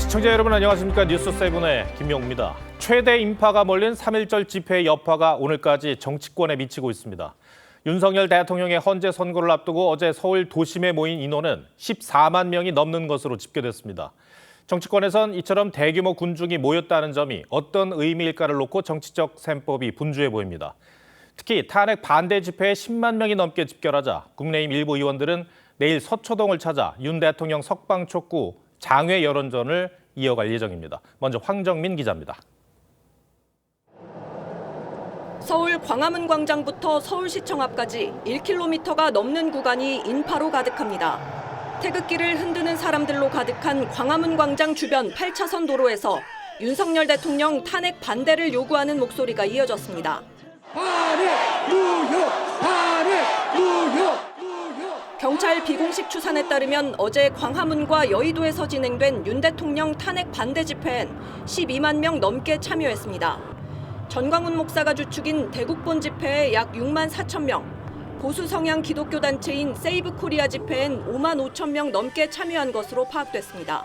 시청자 여러분 안녕하십니까. 뉴스7의 김명우입니다. 최대 인파가 몰린 3.1절 집회의 여파가 오늘까지 정치권에 미치고 있습니다. 윤석열 대통령의 헌재 선고를 앞두고 어제 서울 도심에 모인 인원은 14만 명이 넘는 것으로 집계됐습니다. 정치권에선 이처럼 대규모 군중이 모였다는 점이 어떤 의미일까를 놓고 정치적 셈법이 분주해 보입니다. 특히 탄핵 반대 집회에 10만 명이 넘게 집결하자 국민의힘 일부 의원들은 내일 서초동을 찾아 윤 대통령 석방 촉구 장외 여론전을 이어갈 예정입니다. 먼저 황정민 기자입니다. 서울 광화문 광장부터 서울시청 앞까지 1km가 넘는 구간이 인파로 가득합니다. 태극기를 흔드는 사람들로 가득한 광화문 광장 주변 8차선 도로에서 윤석열 대통령 탄핵 반대를 요구하는 목소리가 이어졌습니다. 탄핵 무효! 탄핵 무효! 경찰 비공식 추산에 따르면 어제 광화문과 여의도에서 진행된 윤 대통령 탄핵 반대 집회엔 12만 명 넘게 참여했습니다. 전광훈 목사가 주축인 대국본 집회에 약 6만 4천 명, 보수 성향 기독교 단체인 세이브 코리아 집회엔 5만 5천 명 넘게 참여한 것으로 파악됐습니다.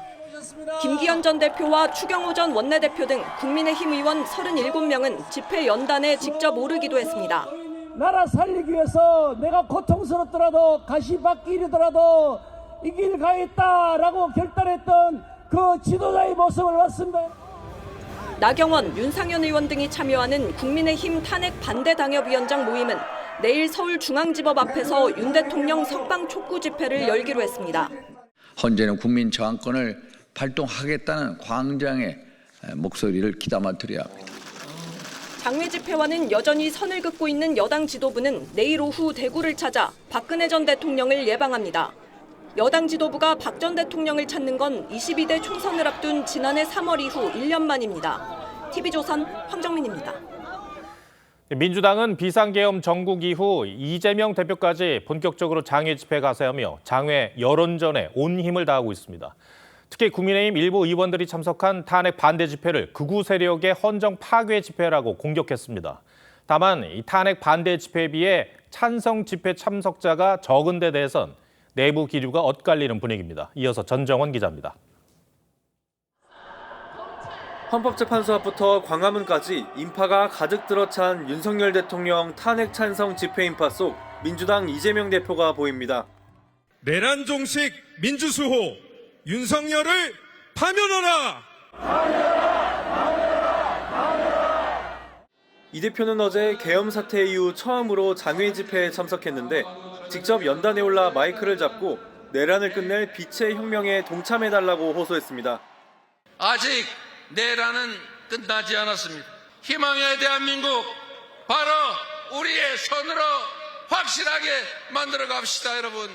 김기현 전 대표와 추경호 전 원내대표 등 국민의힘 의원 37명은 집회 연단에 직접 오르기도 했습니다. 나라 살리기 위해서 내가 고통스럽더라도 가시밭길이더라도 이 길 가겠다라고 결단했던 그 지도자의 모습을 봤습니다. 나경원, 윤상현 의원 등이 참여하는 국민의힘 탄핵 반대 당협위원장 모임은 내일 서울중앙지법 앞에서 윤 대통령 석방 촉구 집회를 열기로 했습니다. 헌재는 국민 저항권을 발동하겠다는 광장의 목소리를 귀담아 드려야 합니다. 장외 집회와는 여전히 선을 긋고 있는 여당 지도부는 내일 오후 대구를 찾아 박근혜 전 대통령을 예방합니다. 여당 지도부가 박 전 대통령을 찾는 건 22대 총선을 앞둔 지난해 3월 이후 1년 만입니다. TV조선 황정민입니다. 민주당은 비상계엄 전국 이후 이재명 대표까지 본격적으로 장외 집회 가세하며 장외 여론전에 온 힘을 다하고 있습니다. 특히 국민의힘 일부 의원들이 참석한 탄핵 반대 집회를 극우 세력의 헌정 파괴 집회라고 공격했습니다. 다만 이 탄핵 반대 집회에 비해 찬성 집회 참석자가 적은 데 대해선 내부 기류가 엇갈리는 분위기입니다. 이어서 전정원 기자입니다. 헌법재판소 앞부터 광화문까지 인파가 가득 들어찬 윤석열 대통령 탄핵 찬성 집회 인파 속 민주당 이재명 대표가 보입니다. 내란 종식 민주수호 윤석열을 파면하라! 이 대표는 어제 계엄 사태 이후 처음으로 장외 집회에 참석했는데 직접 연단에 올라 마이크를 잡고 내란을 끝낼 빛의 혁명에 동참해달라고 호소했습니다. 아직 내란은 끝나지 않았습니다. 희망의 대한민국 바로 우리의 손으로 확실하게 만들어 갑시다, 여러분.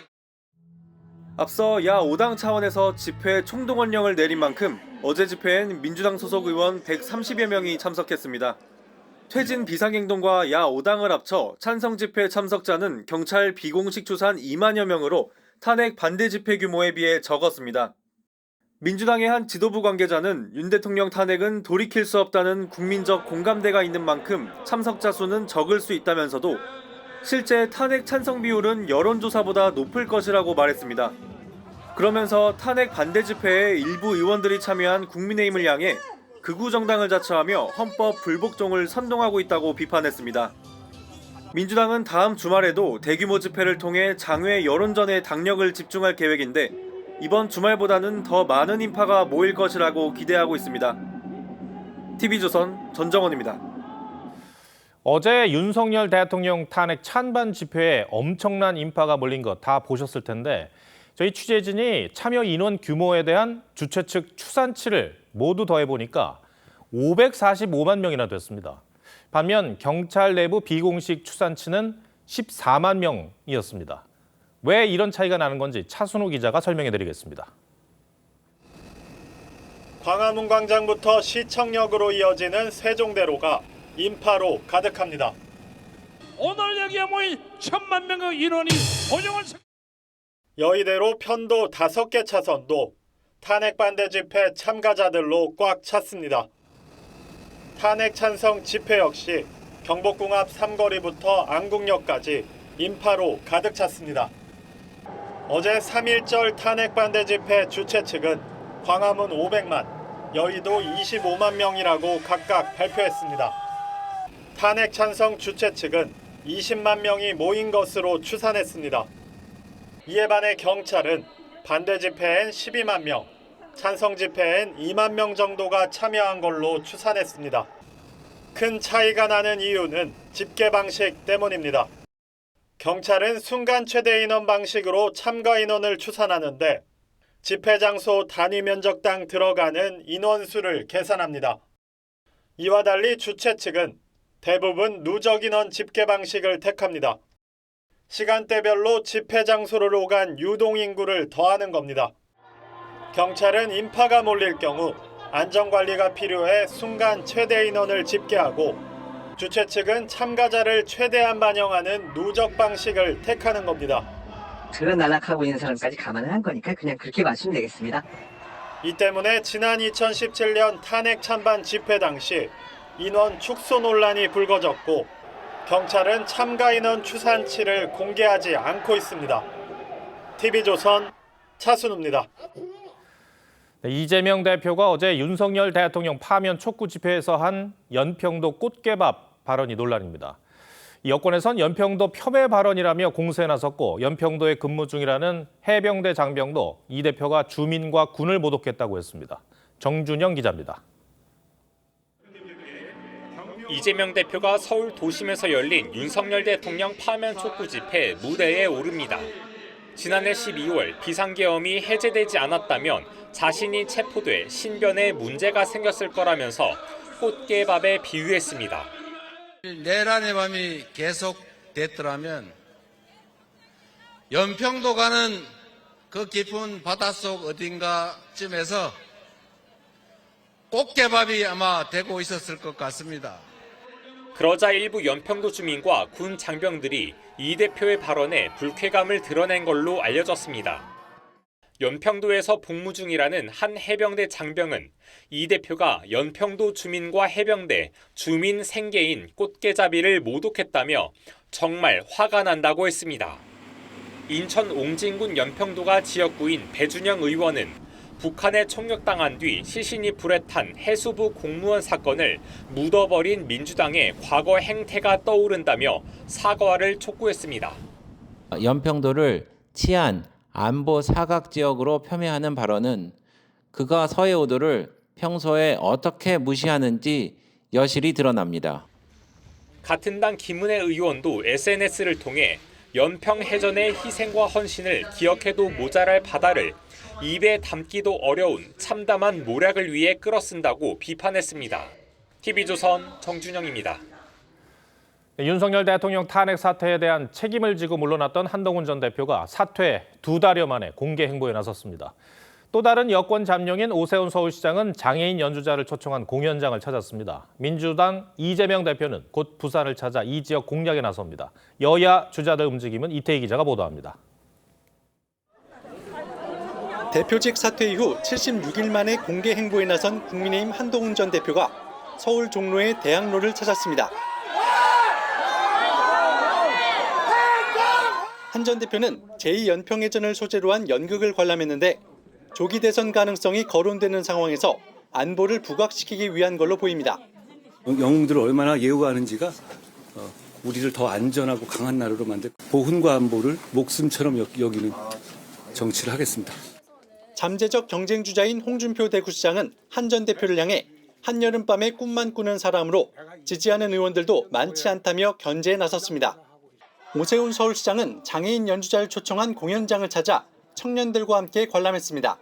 앞서 야 5당 차원에서 집회 총동원령을 내린 만큼 어제 집회엔 민주당 소속 의원 130여 명이 참석했습니다. 퇴진 비상행동과 야 5당을 합쳐 찬성 집회 참석자는 경찰 비공식 추산 2만여 명으로 탄핵 반대 집회 규모에 비해 적었습니다. 민주당의 한 지도부 관계자는 윤 대통령 탄핵은 돌이킬 수 없다는 국민적 공감대가 있는 만큼 참석자 수는 적을 수 있다면서도 실제 탄핵 찬성 비율은 여론조사보다 높을 것이라고 말했습니다. 그러면서 탄핵 반대 집회에 일부 의원들이 참여한 국민의힘을 향해 극우 정당을 자처하며 헌법 불복종을 선동하고 있다고 비판했습니다. 민주당은 다음 주말에도 대규모 집회를 통해 장외 여론전에 당력을 집중할 계획인데 이번 주말보다는 더 많은 인파가 모일 것이라고 기대하고 있습니다. TV조선 전정원입니다. 어제 윤석열 대통령 탄핵 찬반 집회에 엄청난 인파가 몰린 거 다 보셨을 텐데 저희 취재진이 참여 인원 규모에 대한 주최 측 추산치를 모두 더해보니까 545만 명이나 됐습니다. 반면 경찰 내부 비공식 추산치는 14만 명이었습니다. 왜 이런 차이가 나는 건지 차순우 기자가 설명해드리겠습니다. 광화문 광장부터 시청역으로 이어지는 세종대로가 인파로 가득합니다. 오늘 여기에 모인 1,000만 명의 인원이 고정을 여의대로 편도 5개 차선도 탄핵 반대 집회 참가자들로 꽉 찼습니다. 탄핵 찬성 집회 역시 경복궁 앞 삼거리부터 안국역까지 인파로 가득 찼습니다. 어제 3.1절 탄핵 반대 집회 주최 측은 광화문 500만, 여의도 25만 명이라고 각각 발표했습니다. 탄핵 찬성 주최 측은 20만 명이 모인 것으로 추산했습니다. 이에 반해 경찰은 반대 집회엔 12만 명, 찬성 집회엔 2만 명 정도가 참여한 걸로 추산했습니다. 큰 차이가 나는 이유는 집계 방식 때문입니다. 경찰은 순간 최대 인원 방식으로 참가 인원을 추산하는데 집회 장소 단위 면적당 들어가는 인원수를 계산합니다. 이와 달리 주최 측은 대부분 누적 인원 집계 방식을 택합니다. 시간대별로 집회 장소를 오간 유동 인구를 더하는 겁니다. 경찰은 인파가 몰릴 경우 안전관리가 필요해 순간 최대 인원을 집계하고 주최 측은 참가자를 최대한 반영하는 누적 방식을 택하는 겁니다. 들어날락하고 있는 사람까지 감안한 거니까 그냥 그렇게 맞추면 되겠습니다. 이 때문에 지난 2017년 탄핵 찬반 집회 당시 인원 축소 논란이 불거졌고 경찰은 참가 인원 추산치를 공개하지 않고 있습니다. TV조선 차순우입니다. 이재명 대표가 어제 윤석열 대통령 파면 촉구 집회에서 한 연평도 꽃게밥 발언이 논란입니다. 여권에선 연평도 폄훼 발언이라며 공세에 나섰고 연평도에 근무 중이라는 해병대 장병도 이 대표가 주민과 군을 모독했다고 했습니다. 정준영 기자입니다. 이재명 대표가 서울 도심에서 열린 윤석열 대통령 파면 촉구 집회 무대에 오릅니다. 지난해 12월 비상계엄이 해제되지 않았다면 자신이 체포돼 신변에 문제가 생겼을 거라면서 꽃게밥에 비유했습니다. 내란의 밤이 계속됐더라면 연평도 가는 그 깊은 바닷속 어딘가쯤에서 꽃게밥이 아마 되고 있었을 것 같습니다. 그러자 일부 연평도 주민과 군 장병들이 이 대표의 발언에 불쾌감을 드러낸 걸로 알려졌습니다. 연평도에서 복무 중이라는 한 해병대 장병은 이 대표가 연평도 주민과 해병대, 주민 생계인 꽃게잡이를 모독했다며 정말 화가 난다고 했습니다. 인천 옹진군 연평도가 지역구인 배준영 의원은 북한에 총격당한 뒤 시신이 불에 탄 해수부 공무원 사건을 묻어버린 민주당의 과거 행태가 떠오른다며 사과를 촉구했습니다. 연평도를 치안, 안보 사각 지역으로 폄훼하는 발언은 그가 서해오도를 평소에 어떻게 무시하는지 여실히 드러납니다. 같은 당 김은혜 의원도 SNS를 통해 연평해전의 희생과 헌신을 기억해도 모자랄 바다를 입에 담기도 어려운 참담한 모략을 위해 끌어쓴다고 비판했습니다. TV조선 정준영입니다. 윤석열 대통령 탄핵 사태에 대한 책임을 지고 물러났던 한동훈 전 대표가 사퇴 2달여 만에 공개 행보에 나섰습니다. 또 다른 여권 잠룡인 오세훈 서울시장은 장애인 연주자를 초청한 공연장을 찾았습니다. 민주당 이재명 대표는 곧 부산을 찾아 이 지역 공략에 나섭니다. 여야 주자들 움직임은 이태희 기자가 보도합니다. 대표직 사퇴 이후 76일 만에 공개 행보에 나선 국민의힘 한동훈 전 대표가 서울 종로의 대학로를 찾았습니다. 한 전 대표는 제2연평해전을 소재로 한 연극을 관람했는데 조기 대선 가능성이 거론되는 상황에서 안보를 부각시키기 위한 걸로 보입니다. 영웅들을 얼마나 예우하는지가 우리를 더 안전하고 강한 나라로 만들 보훈과 안보를 목숨처럼 여기는 정치를 하겠습니다. 잠재적 경쟁 주자인 홍준표 대구시장은 한 전 대표를 향해 한여름밤에 꿈만 꾸는 사람으로 지지하는 의원들도 많지 않다며 견제에 나섰습니다. 오세훈 서울시장은 장애인 연주자를 초청한 공연장을 찾아 청년들과 함께 관람했습니다.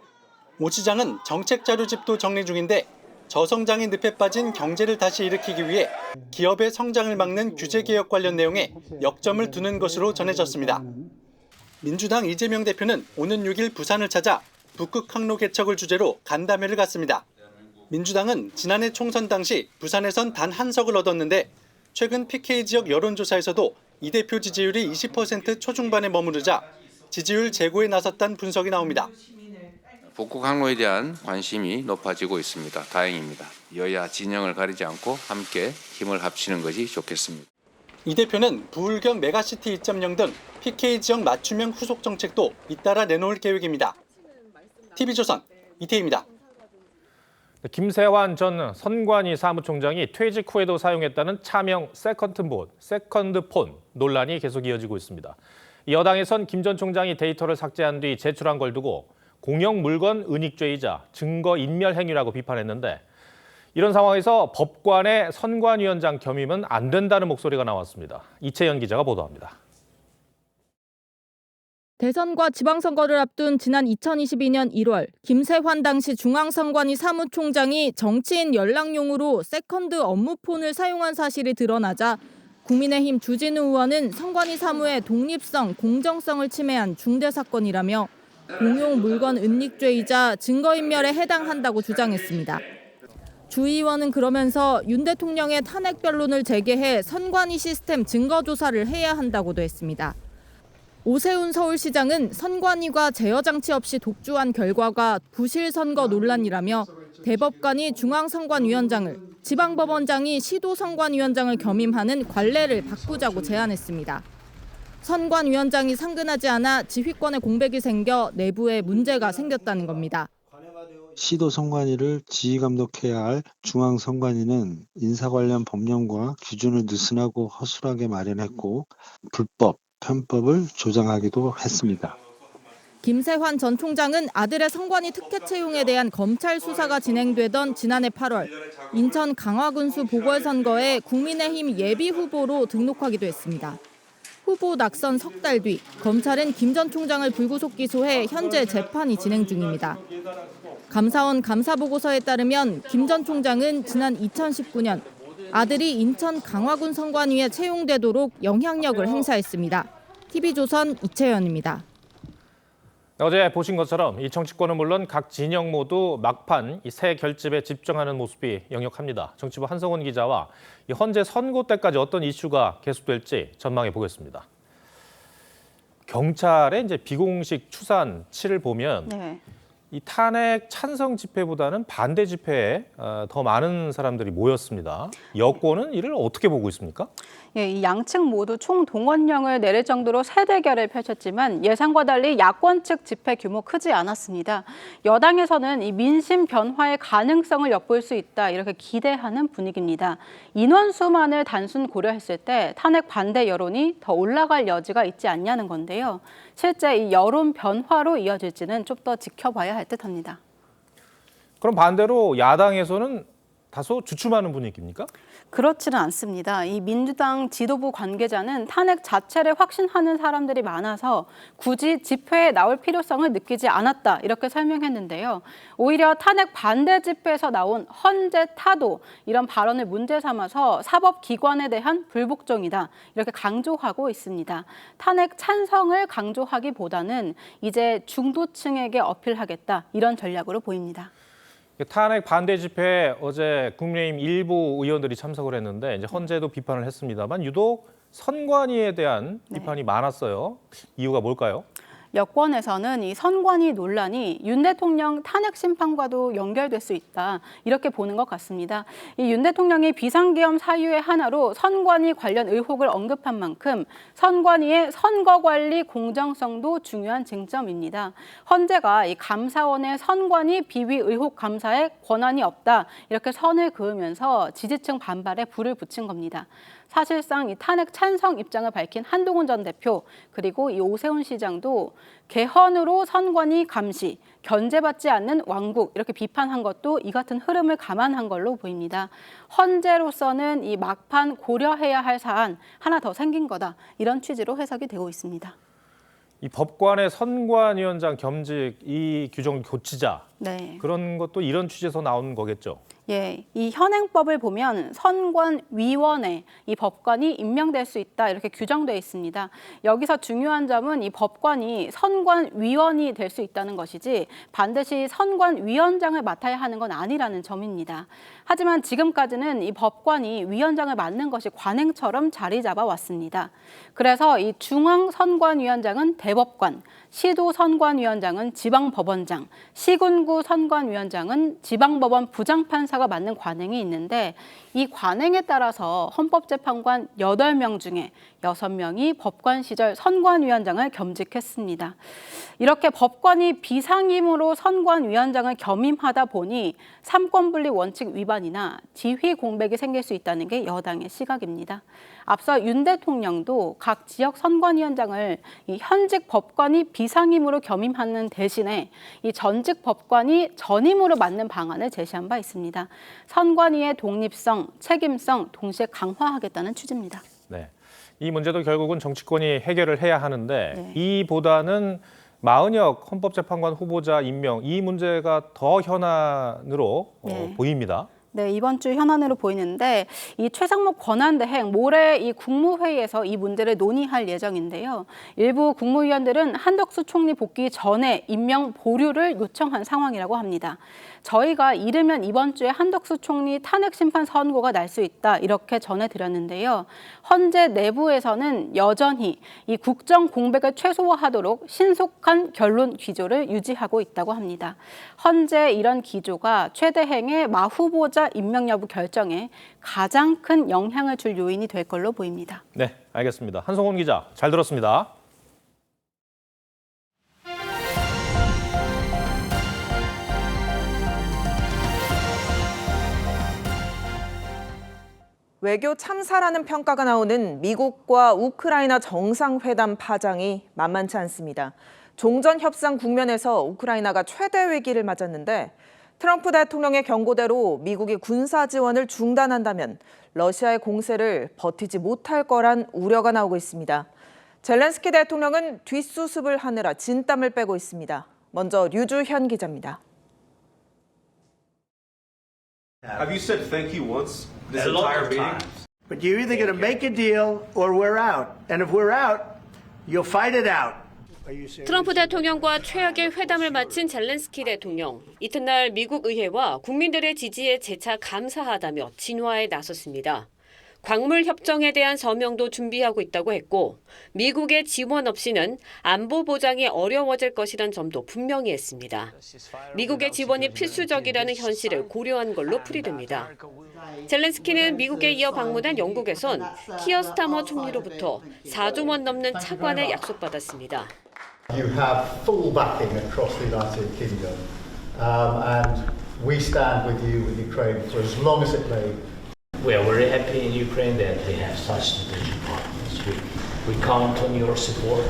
오 시장은 정책 자료집도 정리 중인데 저성장의 늪에 빠진 경제를 다시 일으키기 위해 기업의 성장을 막는 규제개혁 관련 내용에 역점을 두는 것으로 전해졌습니다. 민주당 이재명 대표는 오는 6일 부산을 찾아 북극 항로 개척을 주제로 간담회를 갖습니다. 민주당은 지난해 총선 당시 부산에선 단 한 석을 얻었는데 최근 PK 지역 여론조사에서도 이 대표 지지율이 20% 초중반에 머무르자 지지율 제고에 나섰다는 분석이 나옵니다. 북극 항로에 대한 관심이 높아지고 있습니다. 다행입니다. 여야 진영을 가리지 않고 함께 힘을 합치는 것이 좋겠습니다. 이 대표는 부울경 메가시티 2.0 등 PK 지역 맞춤형 후속 정책도 잇따라 내놓을 계획입니다. TV조선 이태희입니다. 김세환 전 선관위 사무총장이 퇴직 후에도 사용했다는 차명 세컨드폰 논란이 계속 이어지고 있습니다. 여당에선 김 전 총장이 데이터를 삭제한 뒤 제출한 걸 두고 공영 물건 은닉죄이자 증거인멸 행위라고 비판했는데 이런 상황에서 법관의 선관위원장 겸임은 안 된다는 목소리가 나왔습니다. 이채연 기자가 보도합니다. 대선과 지방선거를 앞둔 지난 2022년 1월 김세환 당시 중앙선관위 사무총장이 정치인 연락용으로 세컨드 업무폰을 사용한 사실이 드러나자 국민의힘 주진우 의원은 선관위 사무의 독립성, 공정성을 침해한 중대 사건이라며 공용 물건 은닉죄이자 증거인멸에 해당한다고 주장했습니다. 주 의원은 그러면서 윤 대통령의 탄핵 변론을 재개해 선관위 시스템 증거 조사를 해야 한다고도 했습니다. 오세훈 서울시장은 선관위가 제어 장치 없이 독주한 결과가 부실 선거 논란이라며 대법관이 중앙선관위원장을, 지방법원장이 시도선관위원장을 겸임하는 관례를 바꾸자고 제안했습니다. 선관위원장이 상근하지 않아 지휘권의 공백이 생겨 내부에 문제가 생겼다는 겁니다. 시도 선관위를 지휘감독해야 할 중앙선관위는 인사 관련 법령과 기준을 느슨하고 허술하게 마련했고 불법, 편법을 조장하기도 했습니다. 김세환 전 총장은 아들의 선관위 특혜 채용에 대한 검찰 수사가 진행되던 지난해 8월 인천 강화군수 보궐선거에 국민의힘 예비후보로 등록하기도 했습니다. 후보 낙선 석 달 뒤 검찰은 김 전 총장을 불구속 기소해 현재 재판이 진행 중입니다. 감사원 감사보고서에 따르면 김 전 총장은 지난 2019년 아들이 인천 강화군 선관위에 채용되도록 영향력을 행사했습니다. TV조선 이채연입니다. 어제 보신 것처럼 이 정치권은 물론 각 진영 모두 막판 이 새 결집에 집중하는 모습이 역력합니다. 정치부 한성훈 기자와 이 헌재 선고 때까지 어떤 이슈가 계속될지 전망해 보겠습니다. 경찰의 이제 비공식 추산치를 보면 이 탄핵 찬성 집회보다는 반대 집회에 더 많은 사람들이 모였습니다. 여권은 이를 어떻게 보고 있습니까? 예, 이 양측 모두 총동원령을 내릴 정도로 세대결을 펼쳤지만 예상과 달리 야권 측 집회 규모 크지 않았습니다. 여당에서는 이 민심 변화의 가능성을 엿볼 수 있다 이렇게 기대하는 분위기입니다. 인원수만을 단순 고려했을 때 탄핵 반대 여론이 더 올라갈 여지가 있지 않냐는 건데요. 실제 이 여론 변화로 이어질지는 좀 더 지켜봐야 할 듯합니다. 그럼 반대로 야당에서는 다소 주춤하는 분위기입니까? 그렇지는 않습니다. 이 민주당 지도부 관계자는 탄핵 자체를 확신하는 사람들이 많아서 굳이 집회에 나올 필요성을 느끼지 않았다 이렇게 설명했는데요. 오히려 탄핵 반대 집회에서 나온 헌재 타도 이런 발언을 문제 삼아서 사법기관에 대한 불복종이다 이렇게 강조하고 있습니다. 탄핵 찬성을 강조하기보다는 이제 중도층에게 어필하겠다 이런 전략으로 보입니다. 탄핵 반대 집회에 어제 국민의힘 일부 의원들이 참석을 했는데 이제 헌재도 비판을 했습니다만 유독 선관위에 대한 비판이 많았어요. 이유가 뭘까요? 여권에서는 이 선관위 논란이 윤 대통령 탄핵 심판과도 연결될 수 있다 이렇게 보는 것 같습니다. 이 윤 대통령이 비상계엄 사유의 하나로 선관위 관련 의혹을 언급한 만큼 선관위의 선거 관리 공정성도 중요한 쟁점입니다. 헌재가 이 감사원의 선관위 비위 의혹 감사에 권한이 없다 이렇게 선을 그으면서 지지층 반발에 불을 붙인 겁니다. 사실상 이 탄핵 찬성 입장을 밝힌 한동훈 전 대표 그리고 이 오세훈 시장도 개헌으로 선관위 감시, 견제받지 않는 왕국 이렇게 비판한 것도 이 같은 흐름을 감안한 걸로 보입니다. 헌재로서는 이 막판 고려해야 할 사안 하나 더 생긴 거다 이런 취지로 해석이 되고 있습니다. 이 법관의 선관위원장 겸직 이 규정을 고치자 그런 것도 이런 취지에서 나온 거겠죠? 예, 이 현행법을 보면 선관위원회, 이 법관이 임명될 수 있다 이렇게 규정되어 있습니다. 여기서 중요한 점은 이 법관이 선관위원이 될 수 있다는 것이지 반드시 선관위원장을 맡아야 하는 건 아니라는 점입니다. 하지만 지금까지는 이 법관이 위원장을 맡는 것이 관행처럼 자리 잡아왔습니다. 그래서 이 중앙선관위원장은 대법관, 시도선관위원장은 지방법원장, 시군구 선관위원장은 지방법원 부장판사 절차가 맞는 관행이 있는데 이 관행에 따라서 헌법재판관 8명 중에 6명이 법관 시절 선관위원장을 겸직했습니다. 이렇게 법관이 비상임으로 선관위원장을 겸임하다 보니 삼권분리 원칙 위반이나 지휘 공백이 생길 수 있다는 게 여당의 시각입니다. 앞서 윤 대통령도 각 지역 선관위원장을 이 현직 법관이 비상임으로 겸임하는 대신에 이 전직 법관이 전임으로 맡는 방안을 제시한 바 있습니다. 선관위의 독립성, 책임성 동시에 강화하겠다는 취지입니다. 네, 이 문제도 결국은 정치권이 해결을 해야 하는데 이보다는 마은혁 헌법재판관 후보자 임명, 이 문제가 더 현안으로 보입니다. 네, 이번 주 현안으로 보이는데 이 최상목 권한대행 모레 이 국무회의에서 이 문제를 논의할 예정인데요. 일부 국무위원들은 한덕수 총리 복귀 전에 임명 보류를 요청한 상황이라고 합니다. 저희가 이르면 이번 주에 한덕수 총리 탄핵 심판 선고가 날 수 있다 이렇게 전해드렸는데요. 헌재 내부에서는 여전히 이 국정 공백을 최소화하도록 신속한 결론 기조를 유지하고 있다고 합니다. 헌재 이런 기조가 최 대행의 마 후보자 임명 여부 결정에 가장 큰 영향을 줄 요인이 될 걸로 보입니다. 네, 알겠습니다. 한성훈 기자, 잘 들었습니다. 외교 참사라는 평가가 나오는 미국과 우크라이나 정상회담 파장이 만만치 않습니다. 종전 협상 국면에서 우크라이나가 최대 위기를 맞았는데 트럼프 대통령의 경고대로 미국이 군사 지원을 중단한다면 러시아의 공세를 버티지 못할 거란 우려가 나오고 있습니다. 젤렌스키 대통령은 뒷수습을 하느라 진땀을 빼고 있습니다. 먼저 류주현 기자입니다. Have you said thank you once this entire meeting? But you're either going to make a deal or we're out. And if we're out, you'll fight it out. 트럼프 대통령과 최악의 회담을 마친 젤렌스키 대통령. 이튿날 미국 의회와 국민들의 지지에 재차 감사하다며 진화에 나섰습니다. 광물 협정에 대한 서명도 준비하고 있다고 했고 미국의 지원 없이는 안보 보장이 어려워질 것이란 점도 분명히 했습니다. 미국의 지원이 필수적이라는 현실을 고려한 걸로 풀이됩니다. 젤렌스키는 미국에 이어 방문한 영국에선 키어 스타머 총리로부터 4조 원 넘는 차관을 약속받았습니다. You have full backing across the United Kingdom, and we stand with you, with Ukraine, for as long as it may. We are very happy in Ukraine that they have such strategic partners. We count on your support.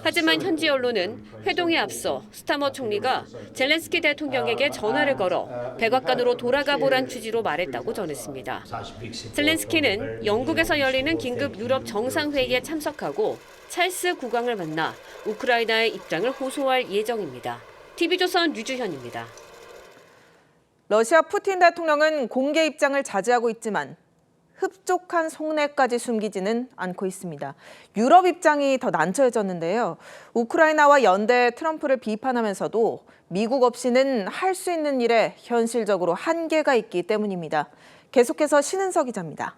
하지만 현지 언론은 회동에 앞서 스타머 총리가 젤렌스키 대통령에게 전화를 걸어 백악관으로 돌아가 보란 취지로 말했다고 전했습니다. 젤렌스키는 영국에서 열리는 긴급 유럽 정상회의에 참석하고 찰스 국왕을 만나 우크라이나의 입장을 호소할 예정입니다. TV조선 류주현입니다. 러시아 푸틴 대통령은 공개 입장을 자제하고 있지만 흡족한 속내까지 숨기지는 않고 있습니다. 유럽 입장이 더 난처해졌는데요. 우크라이나와 연대 트럼프를 비판하면서도 미국 없이는 할 수 있는 일에 현실적으로 한계가 있기 때문입니다. 계속해서 신은석 기자입니다.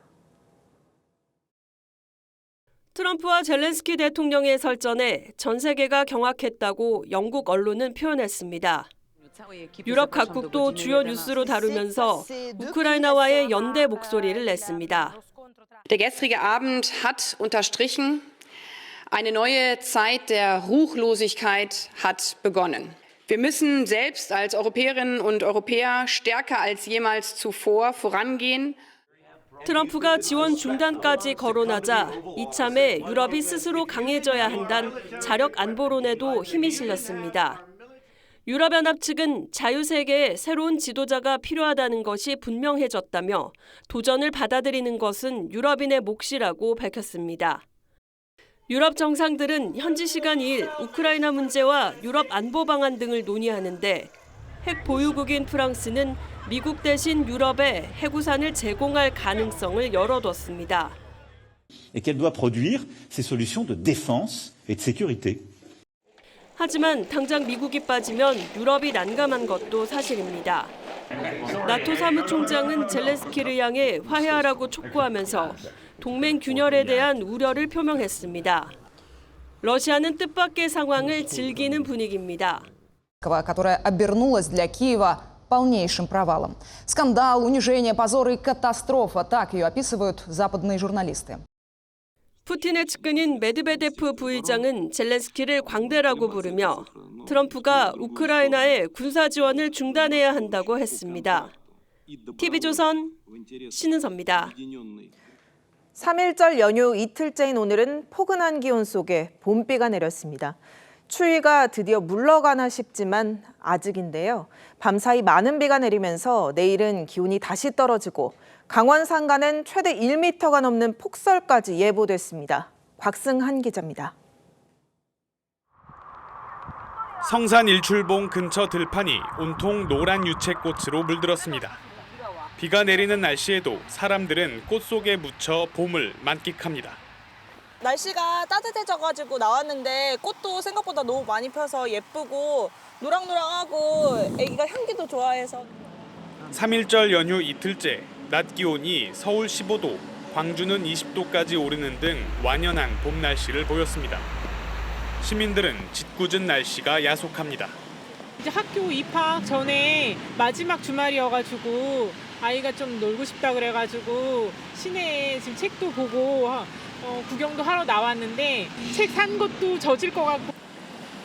트럼프와 젤렌스키 대통령의 설전에 전 세계가 경악했다고 영국 언론은 표현했습니다. 유럽 각국도 주요 뉴스로 다루면서 우크라이나와의 연대 목소리를 냈습니다. Der gestrige Abend hat unterstrichen, eine neue Zeit der Ruchlosigkeit hat begonnen. Wir müssen selbst als Europäerinnen und Europäer stärker als jemals zuvor vorangehen. 트럼프가 지원 중단까지 거론하자 이참에 유럽이 스스로 강해져야 한다는 자력 안보론에도 힘이 실렸습니다. 유럽연합 측은 자유세계에 새로운 지도자가 필요하다는 것이 분명해졌다며 도전을 받아들이는 것은 유럽인의 몫이라고 밝혔습니다. 유럽 정상들은 현지 시간 2일 우크라이나 문제와 유럽 안보 방안 등을 논의하는데 핵 보유국인 프랑스는 미국 대신 유럽에 해구산을 제공할 가능성을 열어뒀습니다. Et qu'elle doit produire ces solutions de défense et de sécurité. 하지만 당장 미국이 빠지면 유럽이 난감한 것도 사실입니다. 나토 사무총장은 젤렌스키를 향해 화해하라고 촉구하면서 동맹 균열에 대한 우려를 표명했습니다. 러시아는 뜻밖의 상황을 즐기는 분위기입니다. которая обернулась для Киева полнейшим провалом. Скандал, унижение, позор и катастрофа. Так ее описывают западные журналисты. 푸틴의 측근인 메드베데프 부의장은 젤렌스키를 광대라고 부르며 트럼프가 우크라이나에 군사 지원을 중단해야 한다고 했습니다. TV조선 신은서입니다. 3일절 연휴 이틀째인 오늘은 포근한 기온 속에 봄비가 내렸습니다. 추위가 드디어 물러가나 싶지만 아직인데요. 밤사이 많은 비가 내리면서 내일은 기온이 다시 떨어지고 강원 산간은 최대 1m가 넘는 폭설까지 예보됐습니다. 곽승한 기자입니다. 성산 일출봉 근처 들판이 온통 노란 유채꽃으로 물들었습니다. 비가 내리는 날씨에도 사람들은 꽃 속에 묻혀 봄을 만끽합니다. 날씨가 따뜻해져가지고 나왔는데 꽃도 생각보다 너무 많이 펴서 예쁘고 노랑노랑하고 애기가 향기도 좋아해서. 3일절 연휴 이틀째 낮 기온이 서울 15도, 광주는 20도까지 오르는 등 완연한 봄 날씨를 보였습니다. 시민들은 짓궂은 날씨가 야속합니다. 이제 학교 입학 전에 마지막 주말이어가지고 아이가 좀 놀고 싶다 그래가지고 시내에 지금 책도 보고 구경도 하러 나왔는데 책 산 것도 젖을 것 같고.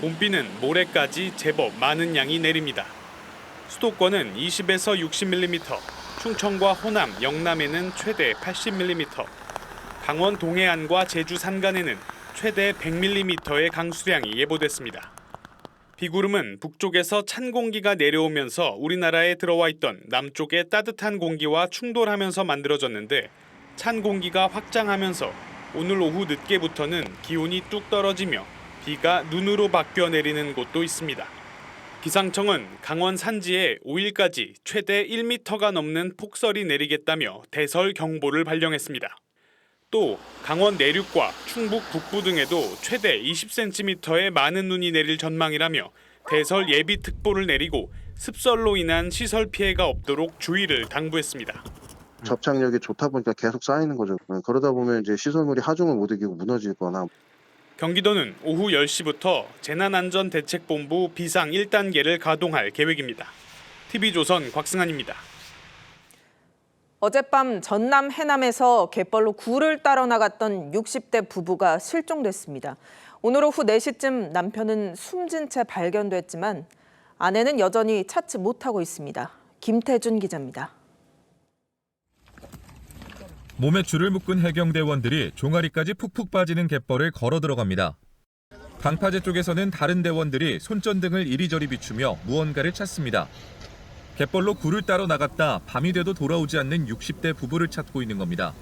봄비는 모레까지 제법 많은 양이 내립니다. 수도권은 20에서 60mm, 충청과 호남, 영남에는 최대 80mm, 강원 동해안과 제주 산간에는 최대 100mm의 강수량이 예보됐습니다. 비구름은 북쪽에서 찬 공기가 내려오면서 우리나라에 들어와 있던 남쪽의 따뜻한 공기와 충돌하면서 만들어졌는데 찬 공기가 확장하면서 오늘 오후 늦게부터는 기온이 뚝 떨어지며 비가 눈으로 바뀌어 내리는 곳도 있습니다. 기상청은 강원 산지에 5일까지 최대 1m가 넘는 폭설이 내리겠다며 대설 경보를 발령했습니다. 또 강원 내륙과 충북 북부 등에도 최대 20cm의 많은 눈이 내릴 전망이라며 대설 예비특보를 내리고 습설로 인한 시설 피해가 없도록 주의를 당부했습니다. 접착력이 좋다 보니까 계속 쌓이는 거죠. 그러다 보면 이제 시설물이 하중을 못 이기고 무너지거나. 경기도는 오후 10시부터 재난안전대책본부 비상 1단계를 가동할 계획입니다. TV조선 곽승환입니다. 어젯밤 전남 해남에서 갯벌로 굴을 따러 나갔던 60대 부부가 실종됐습니다. 오늘 오후 4시쯤 남편은 숨진 채 발견됐지만 아내는 여전히 찾지 못하고 있습니다. 김태준 기자입니다. 몸에 줄을 묶은 해경대원들이 종아리까지 푹푹 빠지는 갯벌을 걸어 들어갑니다. 방파제 쪽에서는 다른 대원들이 손전등을 이리저리 비추며 무언가를 찾습니다. 갯벌로 굴을 따러 나갔다 밤이 돼도 돌아오지 않는 60대 부부를 찾고 있는 겁니다.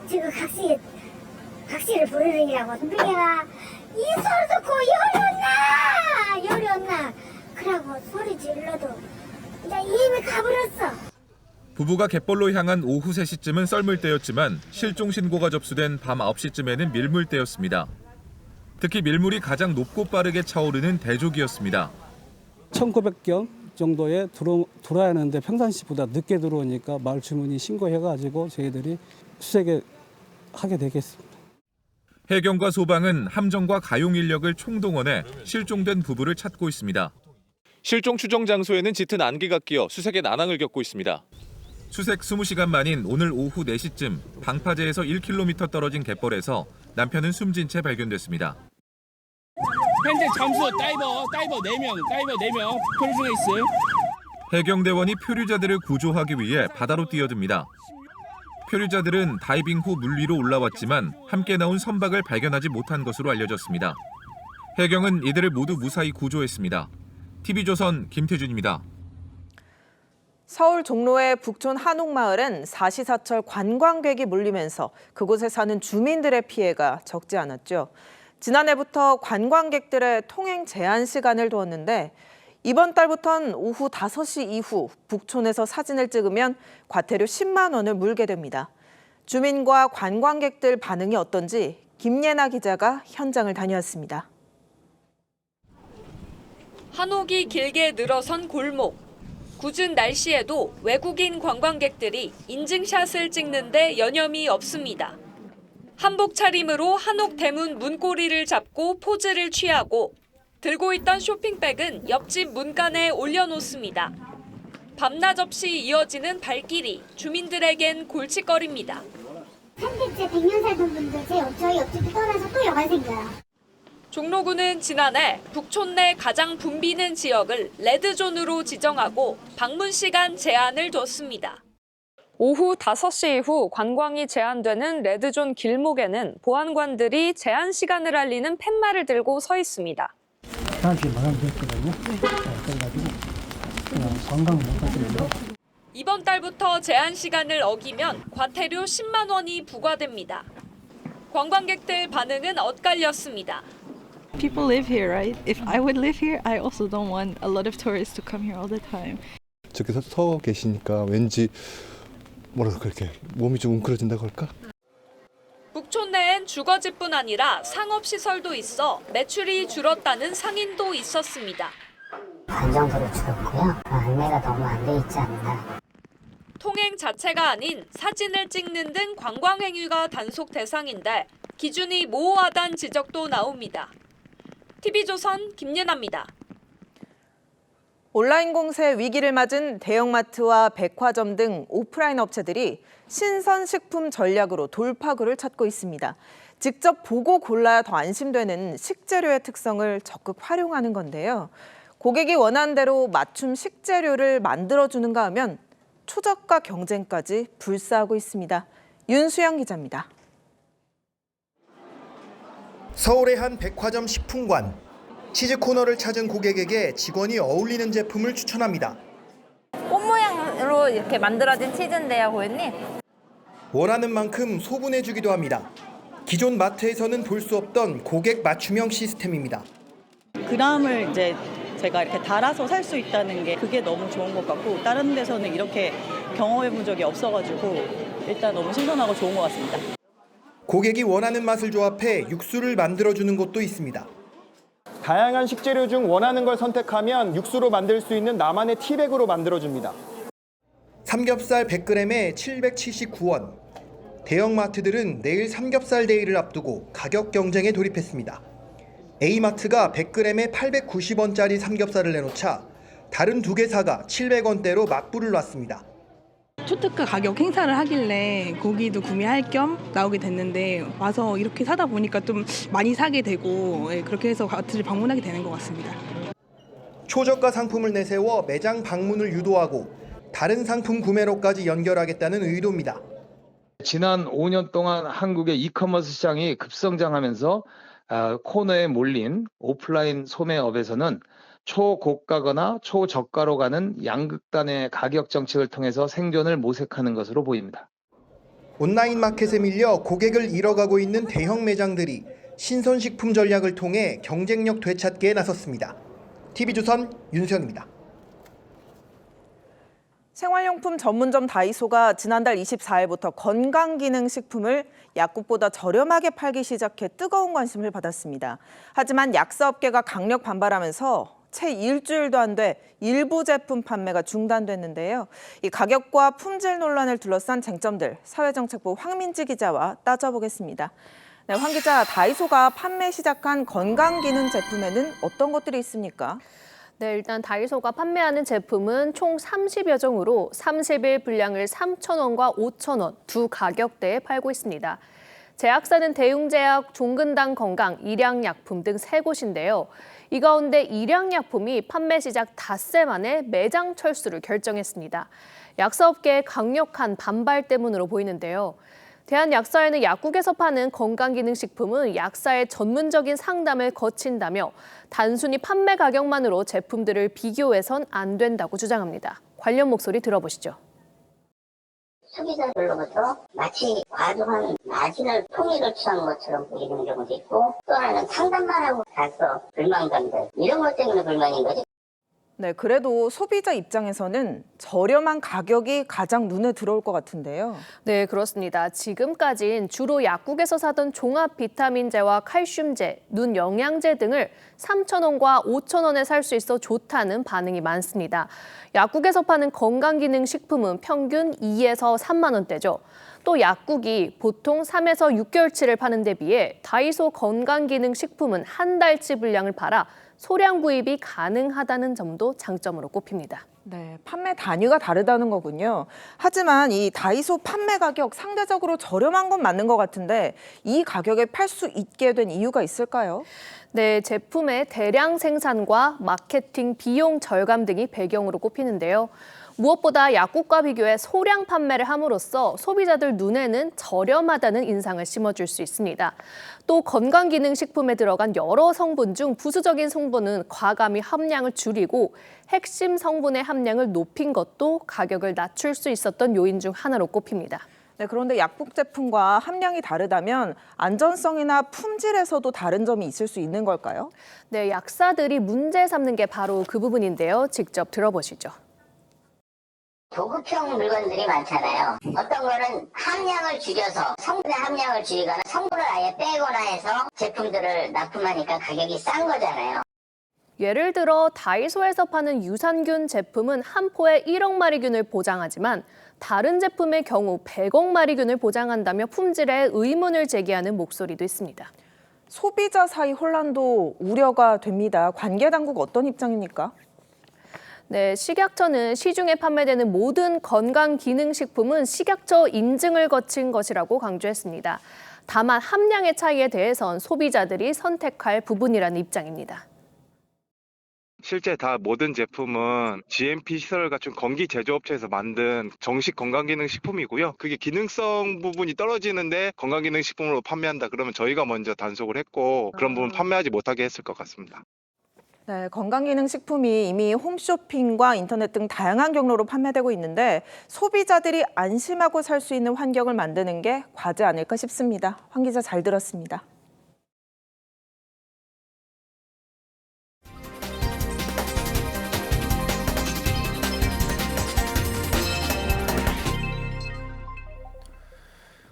지금 각시를 부르느라고 내가 이 소리 듣고 열이 온나 그러고 소리 질러도 이제 이미 가버렸어. 부부가 갯벌로 향한 오후 3시쯤은 썰물 때였지만 실종 신고가 접수된 밤 9시쯤에는 밀물 때였습니다. 특히 밀물이 가장 높고 빠르게 차오르는 대조기였습니다. 1900경 정도에 들어야 하는데 평상시보다 늦게 들어오니까 마을 주민이 신고해가지고 저희들이 수색에 하게 되겠습니다. 해경과 소방은 함정과 가용 인력을 총동원해 실종된 부부를 찾고 있습니다. 실종 추정 장소에는 짙은 안개가 끼어 수색의 난항을 겪고 있습니다. 수색 20시간 만인 오늘 오후 4시쯤 방파제에서 1km 떨어진 갯벌에서 남편은 숨진 채 발견됐습니다. 현재 잠수 다이버 4명 표류 중에 있어요. 해경대원이 표류자들을 구조하기 위해 바다로 뛰어듭니다. 표류자들은 다이빙 후 물 위로 올라왔지만 함께 나온 선박을 발견하지 못한 것으로 알려졌습니다. 해경은 이들을 모두 무사히 구조했습니다. TV조선 김태준입니다. 서울 종로의 북촌 한옥마을은 사시사철 관광객이 몰리면서 그곳에 사는 주민들의 피해가 적지 않았죠. 지난해부터 관광객들의 통행 제한 시간을 두었는데 이번 달부터는 오후 5시 이후 북촌에서 사진을 찍으면 과태료 10만 원을 물게 됩니다. 주민과 관광객들 반응이 어떤지 김예나 기자가 현장을 다녀왔습니다. 한옥이 길게 늘어선 골목. 궂은 날씨에도 외국인 관광객들이 인증샷을 찍는데 여념이 없습니다. 한복 차림으로 한옥 대문 문고리를 잡고 포즈를 취하고 들고 있던 쇼핑백은 옆집 문간에 올려놓습니다. 밤낮 없이 이어지는 발길이 주민들에겐 골칫거리입니다. 300째 100년 살던 분들 저희 옆집이 떠나서 또 여관 생겨요. 종로구는 지난해 북촌 내 가장 붐비는 지역을 레드존으로 지정하고 방문 시간 제한을 뒀습니다. 오후 5시 이후 관광이 제한되는 레드존 길목에는 보안관들이 제한 시간을 알리는 팻말을 들고 서 있습니다. 다시 마감됐거든요. 그래가지고 관광 못 가시는데. 이번 달부터 제한 시간을 어기면 과태료 10만 원이 부과됩니다. 관광객들 반응은 엇갈렸습니다. People live here, right? If I would live here, I also don't want a lot of tourists to come here all the time. 저기 서 계시니까 왠지 뭐라도 그렇게 몸이 좀 웅크러진다고 할까? 북촌 내엔 주거지뿐 아니라 상업시설도 있어 매출이 줄었다는 상인도 있었습니다. 안정적으로 줄었고요. 안내가 너무 안 돼 있지 않나. 통행 자체가 아닌 사진을 찍는 등 관광 행위가 단속 대상인데 기준이 모호하다는 지적도 나옵니다. TV조선 김예나입니다. 온라인 공세 위기를 맞은 대형마트와 백화점 등 오프라인 업체들이 신선식품 전략으로 돌파구를 찾고 있습니다. 직접 보고 골라야 더 안심되는 식재료의 특성을 적극 활용하는 건데요. 고객이 원하는 대로 맞춤 식재료를 만들어주는가 하면 초저가 경쟁까지 불사하고 있습니다. 윤수영 기자입니다. 서울의 한 백화점 식품관. 치즈 코너를 찾은 고객에게 직원이 어울리는 제품을 추천합니다. 꽃 모양으로 이렇게 만들어진 치즈인데요, 고객님. 원하는 만큼 소분해주기도 합니다. 기존 마트에서는 볼 수 없던 고객 맞춤형 시스템입니다. 그람을 이제 제가 이렇게 달아서 살 수 있다는 게 그게 너무 좋은 것 같고 다른 데서는 이렇게 경험해 본 적이 없어가지고 일단 너무 신선하고 좋은 것 같습니다. 고객이 원하는 맛을 조합해 육수를 만들어주는 곳도 있습니다. 다양한 식재료 중 원하는 걸 선택하면 육수로 만들 수 있는 나만의 티백으로 만들어줍니다. 삼겹살 100g에 779원. 대형마트들은 내일 삼겹살 데이를 앞두고 가격 경쟁에 돌입했습니다. A마트가 100g에 890원짜리 삼겹살을 내놓자 다른 두 개사가 700원대로 맞불을 놨습니다. 초특가 가격 행사를 하길래 고기도 구매할 겸 나오게 됐는데 와서 이렇게 사다 보니까 좀 많이 사게 되고 그렇게 해서 마트를 방문하게 되는 것 같습니다. 초저가 상품을 내세워 매장 방문을 유도하고 다른 상품 구매로까지 연결하겠다는 의도입니다. 지난 5년 동안 한국의 이커머스 시장이 급성장하면서 코너에 몰린 오프라인 소매업에서는 초고가거나 초저가로 가는 양극단의 가격 정책을 통해서 생존을 모색하는 것으로 보입니다. 온라인 마켓에 밀려 고객을 잃어가고 있는 대형 매장들이 신선식품 전략을 통해 경쟁력 되찾기에 나섰습니다. TV조선 윤수영입니다. 생활용품 전문점 다이소가 지난달 24일부터 건강기능식품을 약국보다 저렴하게 팔기 시작해 뜨거운 관심을 받았습니다. 하지만 약사업계가 강력 반발하면서 채 일주일도 안 돼 일부 제품 판매가 중단됐는데요. 이 가격과 품질 논란을 둘러싼 쟁점들 사회정책부 황민지 기자와 따져보겠습니다. 네, 황 기자, 다이소가 판매 시작한 건강기능 제품에는 어떤 것들이 있습니까? 네, 일단 다이소가 판매하는 제품은 총 30여 종으로 30일 분량을 3,000원과 5,000원 두 가격대에 팔고 있습니다. 제약사는 대웅제약, 종근당 건강, 일양약품 등 3곳인데요. 이 가운데 일양약품이 판매 시작 닷새 만에 매장 철수를 결정했습니다. 약사업계의 강력한 반발 때문으로 보이는데요. 대한약사회는 약국에서 파는 건강기능식품은 약사의 전문적인 상담을 거친다며 단순히 판매 가격만으로 제품들을 비교해선 안 된다고 주장합니다. 관련 목소리 들어보시죠. 소비자들로부터 마치 과도한 마진을 통일을 취한 것처럼 보이는 경우도 있고 또 하나는 상담만 하고 가서 불만감들 이런 것 때문에 불만인 거죠. 네, 그래도 소비자 입장에서는 저렴한 가격이 가장 눈에 들어올 것 같은데요. 네, 그렇습니다. 지금까진 주로 약국에서 사던 종합 비타민제와 칼슘제, 눈 영양제 등을 3,000원과 5,000원에 살 수 있어 좋다는 반응이 많습니다. 약국에서 파는 건강기능식품은 평균 2에서 3만 원대죠. 또 약국이 보통 3에서 6개월치를 파는 데 비해 다이소 건강기능식품은 한 달치 분량을 팔아 소량 구입이 가능하다는 점도 장점으로 꼽힙니다. 네, 판매 단위가 다르다는 거군요. 하지만 이 다이소 판매 가격 상대적으로 저렴한 건 맞는 것 같은데 이 가격에 팔 수 있게 된 이유가 있을까요? 네, 제품의 대량 생산과 마케팅 비용 절감 등이 배경으로 꼽히는데요. 무엇보다 약국과 비교해 소량 판매를 함으로써 소비자들 눈에는 저렴하다는 인상을 심어줄 수 있습니다. 또 건강기능식품에 들어간 여러 성분 중 부수적인 성분은 과감히 함량을 줄이고 핵심 성분의 함량을 높인 것도 가격을 낮출 수 있었던 요인 중 하나로 꼽힙니다. 네, 그런데 약국 제품과 함량이 다르다면 안전성이나 품질에서도 다른 점이 있을 수 있는 걸까요? 네, 약사들이 문제 삼는 게 바로 그 부분인데요. 직접 들어보시죠. 도급형 물건들이 많잖아요. 어떤 거는 함량을 줄여서 성분의 함량을 줄이거나 성분을 아예 빼거나 해서 제품들을 납품하니까 가격이 싼 거잖아요. 예를 들어 다이소에서 파는 유산균 제품은 한 포에 1억 마리균을 보장하지만 다른 제품의 경우 100억 마리균을 보장한다며 품질에 의문을 제기하는 목소리도 있습니다. 소비자 사이 혼란도 우려가 됩니다. 관계 당국 어떤 입장입니까? 네, 식약처는 시중에 판매되는 모든 건강기능식품은 식약처 인증을 거친 것이라고 강조했습니다. 다만 함량의 차이에 대해선 소비자들이 선택할 부분이라는 입장입니다. 실제 다 모든 제품은 GMP 시설을 갖춘 건기 제조업체에서 만든 정식 건강기능식품이고요. 그게 기능성 부분이 떨어지는데 건강기능식품으로 판매한다 그러면 저희가 먼저 단속을 했고 그런 부분 판매하지 못하게 했을 것 같습니다. 네, 건강기능식품이 이미 홈쇼핑과 인터넷 등 다양한 경로로 판매되고 있는데 소비자들이 안심하고 살 수 있는 환경을 만드는 게 과제 아닐까 싶습니다. 황 기자 잘 들었습니다.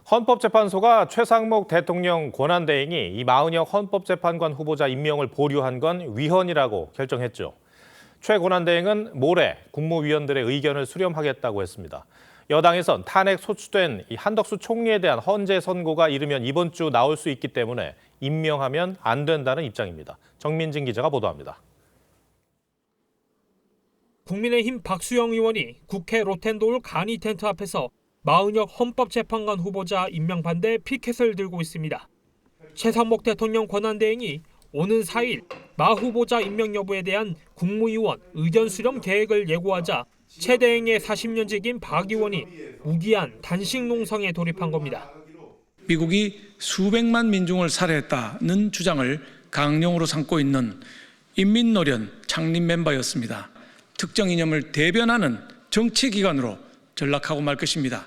헌법재판소가 최상목 대통령 권한대행이 이마은혁 헌법재판관 후보자 임명을 보류한 건 위헌이라고 결정했죠. 최 권한대행은 모레 국무위원들의 의견을 수렴하겠다고 했습니다. 여당에선 탄핵 소추된 한덕수 총리에 대한 헌재 선고가 이르면 이번 주 나올 수 있기 때문에 임명하면 안 된다는 입장입니다. 정민진 기자가 보도합니다. 국민의힘 박수영 의원이 국회 로텐도울 간이 텐트 앞에서 마은혁 헌법재판관 후보자 임명 반대 피켓을 들고 있습니다. 최상목 대통령 권한대행이 오는 4일 마 후보자 임명 여부에 대한 국무위원 의견 수렴 계획을 예고하자 최 대행의 40년직인 박 의원이 무기한 단식 농성에 돌입한 겁니다. 미국이 수백만 민중을 살해했다는 주장을 강령으로 삼고 있는 인민노련 창립 멤버였습니다. 특정 이념을 대변하는 정치기관으로 전락하고 말 것입니다.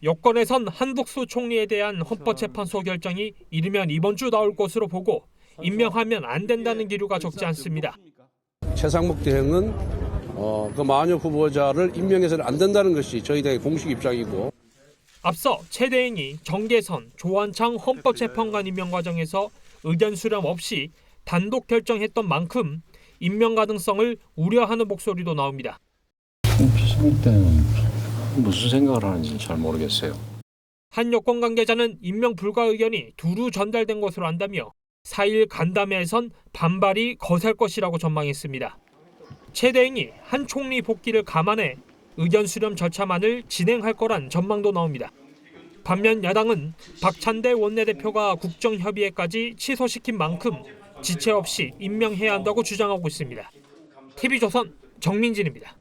여권에선 한덕수 총리에 대한 헌법재판소 결정이 이르면 이번 주 나올 것으로 보고 임명하면 안 된다는 기류가 적지 않습니다. 최상목 대행은 그 마은혁 후보자를 임명해서는 안 된다는 것이 저희 당의 공식 입장이고 앞서 최 대행이 정계선, 조한창 헌법재판관 임명 과정에서 의견 수렴 없이 단독 결정했던 만큼 임명 가능성을 우려하는 목소리도 나옵니다. 피신일 때는 무슨 생각을 하는지 잘 모르겠어요. 한 여권 관계자는 임명 불가 의견이 두루 전달된 것으로 안다며 4일 간담회에선 반발이 거셀 것이라고 전망했습니다. 최 대행이 한 총리 복귀를 감안해 의견 수렴 절차만을 진행할 거란 전망도 나옵니다. 반면 야당은 박찬대 원내대표가 국정협의회까지 취소시킨 만큼 지체 없이 임명해야 한다고 주장하고 있습니다. TV조선 정민진입니다.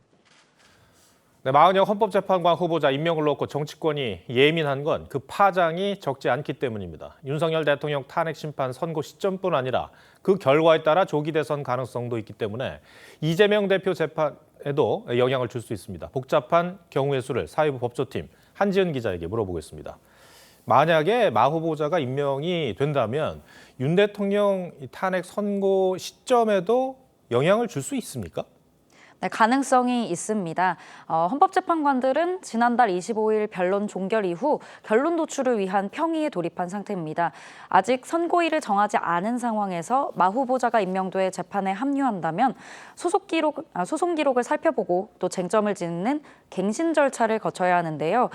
네, 마은혁 헌법재판관 후보자 임명을 놓고 정치권이 예민한 건 그 파장이 적지 않기 때문입니다. 윤석열 대통령 탄핵 심판 선고 시점뿐 아니라 그 결과에 따라 조기 대선 가능성도 있기 때문에 이재명 대표 재판에도 영향을 줄 수 있습니다. 복잡한 경우의 수를 사회부 법조팀 한지은 기자에게 물어보겠습니다. 만약에 마 후보자가 임명이 된다면 윤 대통령 탄핵 선고 시점에도 영향을 줄 수 있습니까? 네, 가능성이 있습니다. 헌법재판관들은 지난달 25일 변론 종결 이후 결론 도출을 위한 평의에 돌입한 상태입니다. 아직 선고일을 정하지 않은 상황에서 마 후보자가 임명돼 재판에 합류한다면 소송 기록을 살펴보고 또 쟁점을 짚는 갱신 절차를 거쳐야 하는데요.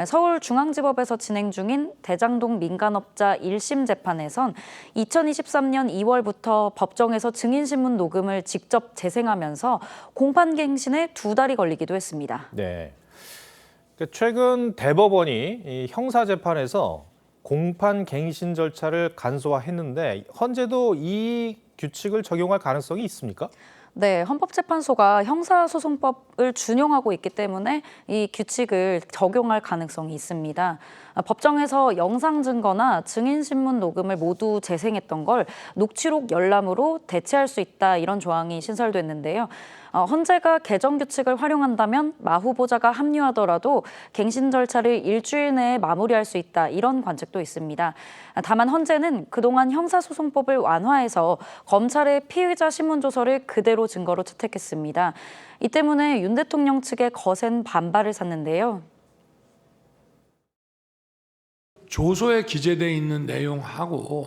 서울중앙지법에서 진행 중인 대장동 민간업자 1심 재판에선 2023년 2월부터 법정에서 증인신문 녹음을 직접 재생하면서 공판갱신에 2달이 걸리기도 했습니다. 네. 최근 대법원이 이 형사재판에서 공판갱신 절차를 간소화했는데 현재도 이 규칙을 적용할 가능성이 있습니까? 네, 헌법재판소가 형사소송법을 준용하고 있기 때문에 이 규칙을 적용할 가능성이 있습니다. 법정에서 영상 증거나 증인신문 녹음을 모두 재생했던 걸 녹취록 열람으로 대체할 수 있다, 이런 조항이 신설됐는데요. 헌재가 개정 규칙을 활용한다면 마 후보자가 합류하더라도 갱신 절차를 일주일 내에 마무리할 수 있다, 이런 관측도 있습니다. 다만 헌재는 그동안 형사소송법을 완화해서 검찰의 피의자 신문조서를 그대로 증거로 채택했습니다. 이 때문에 윤 대통령 측의 거센 반발을 샀는데요. 조서에 기재되어 있는 내용하고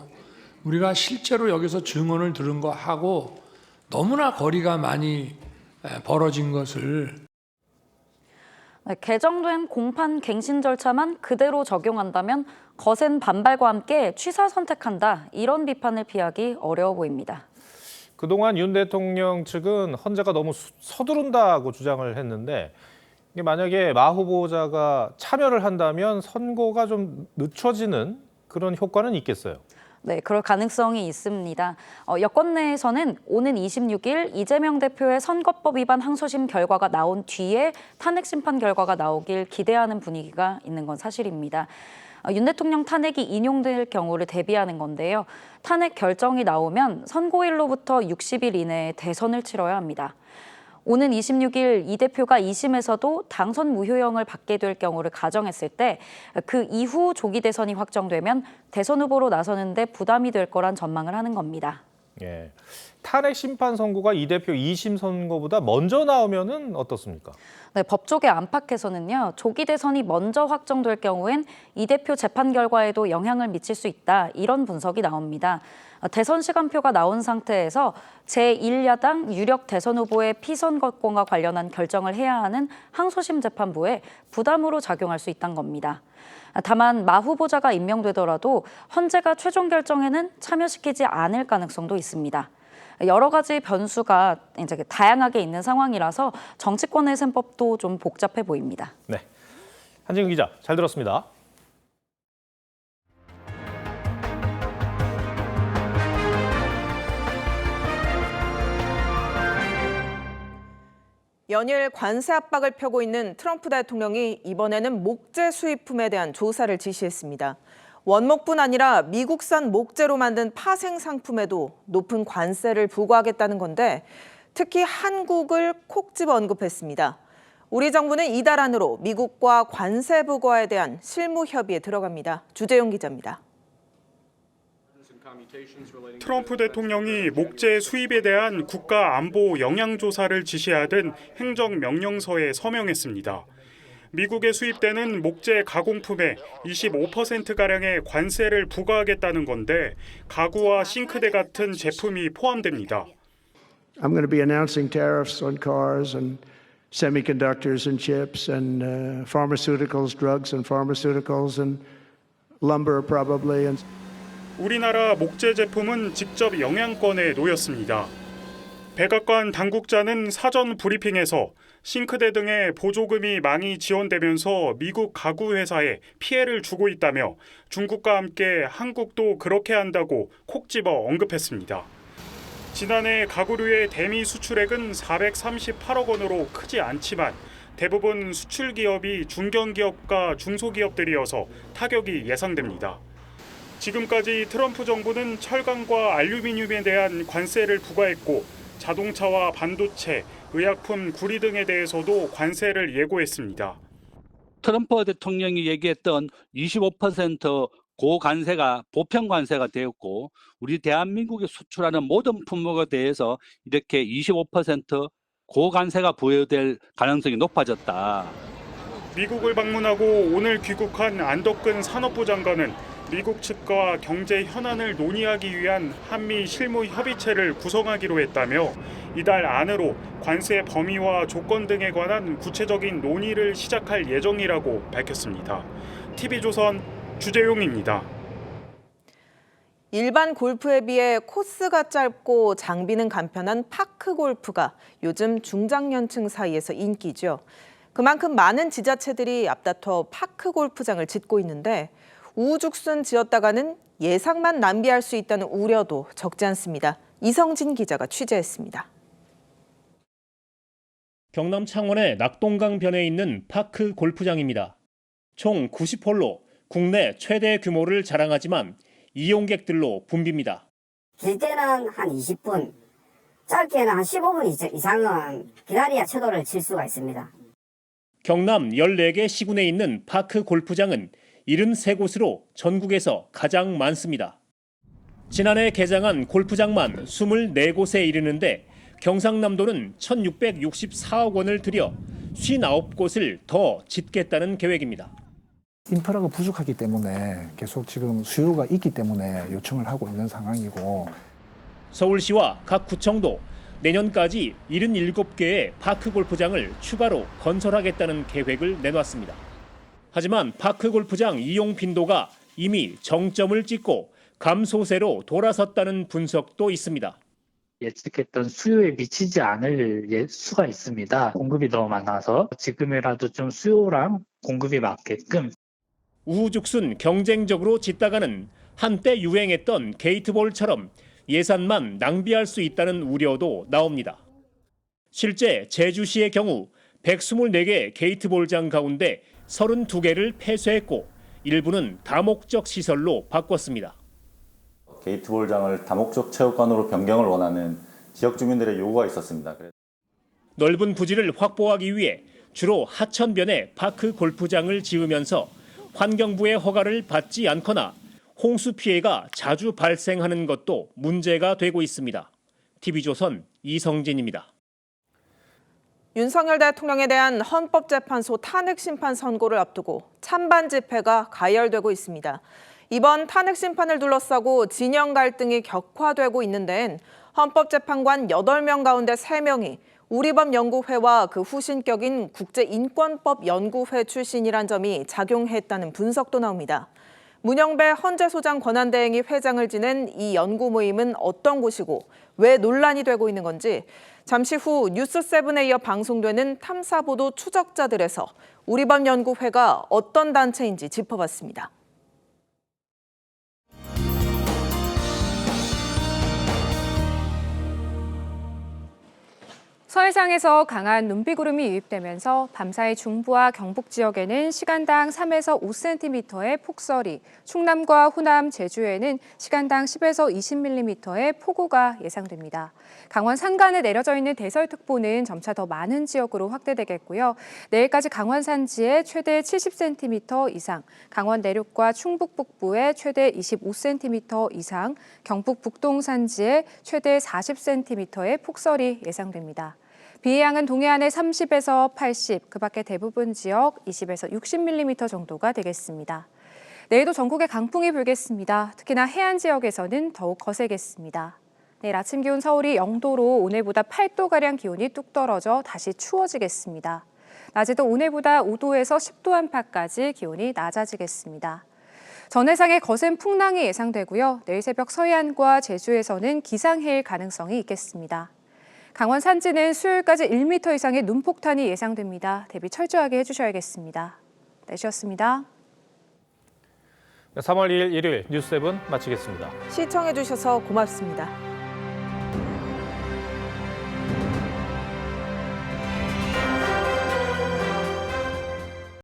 우리가 실제로 여기서 증언을 들은 거하고 너무나 거리가 많이 벌어진 것을. 개정된 공판갱신 절차만 그대로 적용한다면 거센 반발과 함께 취사 선택한다, 이런 비판을 피하기 어려워 보입니다. 그동안 윤 대통령 측은 헌재가 너무 서두른다고 주장을 했는데 이게 만약에 마 후보자가 참여를 한다면 선고가 좀 늦춰지는 그런 효과는 있겠어요? 네, 그럴 가능성이 있습니다. 여권 내에서는 오는 26일 이재명 대표의 선거법 위반 항소심 결과가 나온 뒤에 탄핵 심판 결과가 나오길 기대하는 분위기가 있는 건 사실입니다. 윤 대통령 탄핵이 인용될 경우를 대비하는 건데요. 탄핵 결정이 나오면 선고일로부터 60일 이내에 대선을 치러야 합니다. 오는 26일 이 대표가 2심에서도 당선 무효형을 받게 될 경우를 가정했을 때 그 이후 조기 대선이 확정되면 대선 후보로 나서는데 부담이 될 거란 전망을 하는 겁니다. 예. 탄핵 심판 선고가 이 대표 2심 선고보다 먼저 나오면은 어떻습니까? 네, 법조계 안팎에서는요, 조기 대선이 먼저 확정될 경우엔 이 대표 재판 결과에도 영향을 미칠 수 있다, 이런 분석이 나옵니다. 대선 시간표가 나온 상태에서 제1야당 유력 대선 후보의 피선거권과 관련한 결정을 해야 하는 항소심 재판부에 부담으로 작용할 수 있다는 겁니다. 다만 마 후보자가 임명되더라도 헌재가 최종 결정에는 참여시키지 않을 가능성도 있습니다. 여러 가지 변수가 이제 다양하게 있는 상황이라서 정치권의 셈법도 좀 복잡해 보입니다. 네, 한진규 기자, 잘 들었습니다. 연일 관세 압박을 펴고 있는 트럼프 대통령이 이번에는 목재 수입품에 대한 조사를 지시했습니다. 원목뿐 아니라 미국산 목재로 만든 파생 상품에도 높은 관세를 부과하겠다는 건데 특히 한국을 콕 집어 언급했습니다. 우리 정부는 이달 안으로 미국과 관세 부과에 대한 실무 협의에 들어갑니다. 주재용 기자입니다. 트럼프 대통령이 목재 수입에 대한 국가 안보 영향 조사를 지시하던 행정명령서에 서명했습니다. 미국에 수입되는 목재 가공품에 25%가량의 관세를 부과하겠다는 건데 가구와 싱크대 같은 제품이 포함됩니다. I'm going to be announcing tariffs on cars and semiconductors and chips and pharmaceuticals, drugs and pharmaceuticals and lumber probably. And 우리나라 목재 제품은 직접 영향권에 놓였습니다. 백악관 당국자는 사전 브리핑에서 싱크대 등의 보조금이 많이 지원되면서 미국 가구 회사에 피해를 주고 있다며 중국과 함께 한국도 그렇게 한다고 콕 집어 언급했습니다. 지난해 가구류의 대미 수출액은 438억 원으로 크지 않지만 대부분 수출 기업이 중견기업과 중소기업들이어서 타격이 예상됩니다. 지금까지 트럼프 정부는 철강과 알루미늄에 대한 관세를 부과했고 자동차와 반도체, 의약품, 구리 등에 대해서도 관세를 예고했습니다. 트럼프 대통령이 얘기했던 25% 고관세가 보편관세가 되었고 우리 대한민국에 수출하는 모든 품목에 대해서 이렇게 25% 고관세가 부여될 가능성이 높아졌다. 미국을 방문하고 오늘 귀국한 안덕근 산업부 장관은 미국 측과 경제 현안을 논의하기 위한 한미 실무 협의체를 구성하기로 했다며 이달 안으로 관세 범위와 조건 등에 관한 구체적인 논의를 시작할 예정이라고 밝혔습니다. TV조선 주재용입니다. 일반 골프에 비해 코스가 짧고 장비는 간편한 파크 골프가 요즘 중장년층 사이에서 인기죠. 그만큼 많은 지자체들이 앞다퉈 파크 골프장을 짓고 있는데 우후죽순 지었다가는 예산만 낭비할 수 있다는 우려도 적지 않습니다. 이성진 기자가 취재했습니다. 경남 창원의 낙동강변에 있는 파크 골프장입니다. 총 90홀로 국내 최대 규모를 자랑하지만 이용객들로 붐빕니다. 길 때는 한 20분, 짧게는 한 15분 이상은 기다려야 최도를 칠 수가 있습니다. 경남 14개 시군에 있는 파크 골프장은 73곳으로 전국에서 가장 많습니다. 지난해 개장한 골프장만 24곳에 이르는데 경상남도는 1,664억 원을 들여 59곳을 더 짓겠다는 계획입니다. 인프라가 부족하기 때문에 계속 지금 수요가 있기 때문에 요청을 하고 있는 상황이고 서울시와 각 구청도 내년까지 77개의 파크 골프장을 추가로 건설하겠다는 계획을 내놨습니다. 하지만 파크 골프장 이용 빈도가 이미 정점을 찍고 감소세로 돌아섰다는 분석도 있습니다. 예측했던 수요에 미치지 않을 수가 있습니다. 공급이 너무 많아서 지금이라도 좀 수요랑 공급이 맞게끔. 우후죽순 경쟁적으로 짓다가는 한때 유행했던 게이트볼처럼 예산만 낭비할 수 있다는 우려도 나옵니다. 실제 제주시의 경우 124개 게이트볼장 가운데 32개를 폐쇄했고 일부는 다목적 시설로 바꿨습니다. 게이트볼장을 다목적 체육관으로 변경을 원하는 지역 주민들의 요구가 있었습니다. 넓은 부지를 확보하기 위해 주로 하천변에 파크 골프장을 지으면서 환경부의 허가를 받지 않거나 홍수 피해가 자주 발생하는 것도 문제가 되고 있습니다. TV조선 이성진입니다. 윤석열 대통령에 대한 헌법재판소 탄핵 심판 선고를 앞두고 찬반 집회가 가열되고 있습니다. 이번 탄핵 심판을 둘러싸고 진영 갈등이 격화되고 있는 데엔 헌법재판관 8명 가운데 3명이 우리법연구회와 그 후신격인 국제인권법연구회 출신이란 점이 작용했다는 분석도 나옵니다. 문영배 헌재소장 권한대행이 회장을 지낸 이 연구 모임은 어떤 곳이고 왜 논란이 되고 있는 건지 잠시 후 뉴스7에 이어 방송되는 탐사보도 추적자들에서 우리법연구회가 어떤 단체인지 짚어봤습니다. 서해상에서 강한 눈비구름이 유입되면서 밤사이 중부와 경북 지역에는 시간당 3에서 5cm의 폭설이, 충남과 호남, 제주에는 시간당 10에서 20mm의 폭우가 예상됩니다. 강원 산간에 내려져 있는 대설특보는 점차 더 많은 지역으로 확대되겠고요. 내일까지 강원 산지에 최대 70cm 이상, 강원 내륙과 충북 북부에 최대 25cm 이상, 경북 북동 산지에 최대 40cm의 폭설이 예상됩니다. 비의 양은 동해안에 30에서 80, 그 밖에 대부분 지역 20에서 60mm 정도가 되겠습니다. 내일도 전국에 강풍이 불겠습니다. 특히나 해안 지역에서는 더욱 거세겠습니다. 내일 아침 기온 서울이 0도로 오늘보다 8도가량 기온이 뚝 떨어져 다시 추워지겠습니다. 낮에도 오늘보다 5도에서 10도 안팎까지 기온이 낮아지겠습니다. 전해상에 거센 풍랑이 예상되고요. 내일 새벽 서해안과 제주에서는 기상해일 가능성이 있겠습니다. 강원 산지는 수요일까지 1m 이상의 눈폭탄이 예상됩니다. 대비 철저하게 해주셔야겠습니다. 날씨였습니다. 3월 2일 일요일 뉴스7 마치겠습니다. 시청해주셔서 고맙습니다.